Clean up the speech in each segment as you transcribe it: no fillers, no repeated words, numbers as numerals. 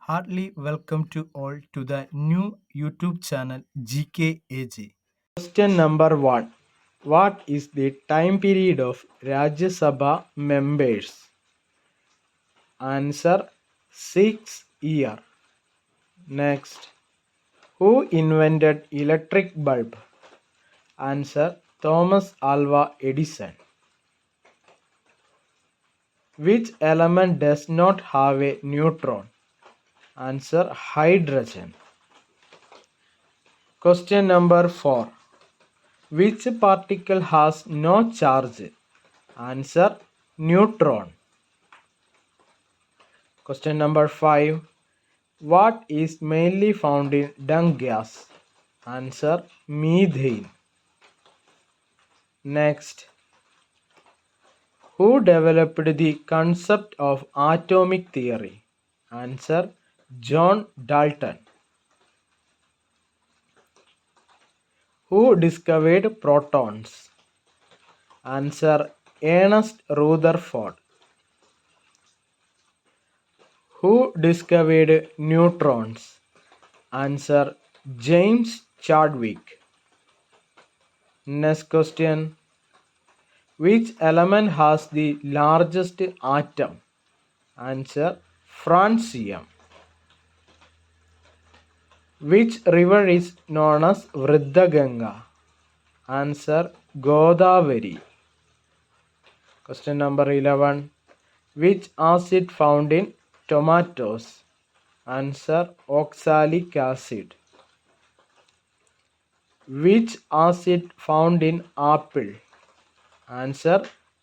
Heartily welcome to all to the new YouTube channel GKAG. Question number 1. What is the time period of Rajya Sabha members? Answer 6 year. Next. Who invented electric bulb? Answer Thomas Alva Edison. Which element does not have a neutron? Answer hydrogen. Question number 4. Which particle has no charge? Answer neutron. Question number 5. What is mainly found in dung gas? Answer methane. Next. Who developed the concept of atomic theory? Answer John Dalton. Who discovered protons? Answer Ernest Rutherford. Who discovered neutrons? Answer James Chadwick. Next question. Which element has the largest atom? Answer francium. Which river is known as Vridhaganga? Answer Godavari. Question number 11. Which acid found in tomatoes? Answer oxalic acid. Which acid found in apple? Answer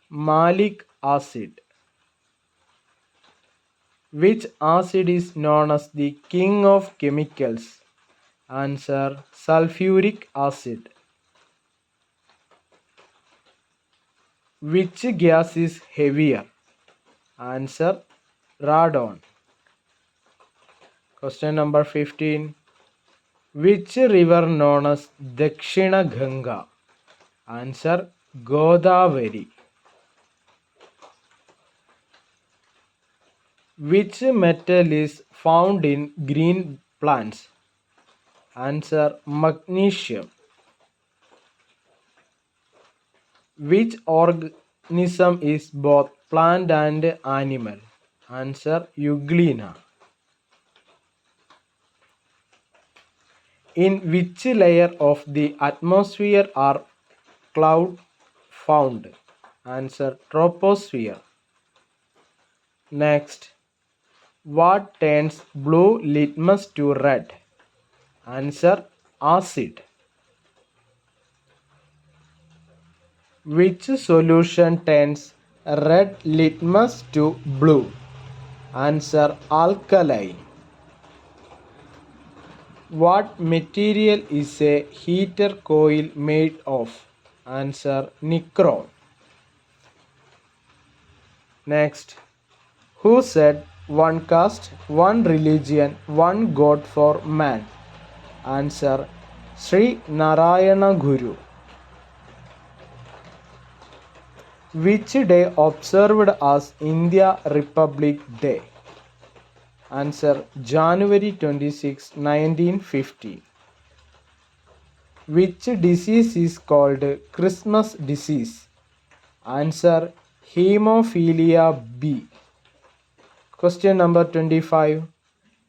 malic acid. Which acid is known as the king of chemicals? Answer sulfuric acid. Which gas is heavier? Answer radon. Question number 15. Which river known as Dakshina Ganga? Answer Godavari. Which metal is found in green plants? Answer magnesium. Which organism is both plant and animal? Answer Euglena. In which layer of the atmosphere are clouds found? Answer troposphere. Next. What turns blue litmus to red? Answer acid. Which solution turns red litmus to blue? Answer alkaline. What material is a heater coil made of? Answer nichrome. Next. Who said one caste, one religion, one God for man? Answer Sri Narayana Guru. Which day observed as India Republic Day? Answer January 26, 1950. Which disease is called Christmas disease? Answer Hemophilia B. Question number 25.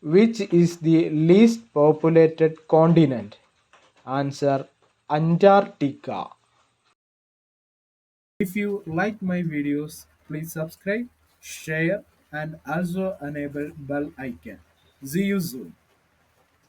Which is the least populated continent? Answer Antarctica. If you like my videos, please subscribe, share and also enable bell icon. See you soon.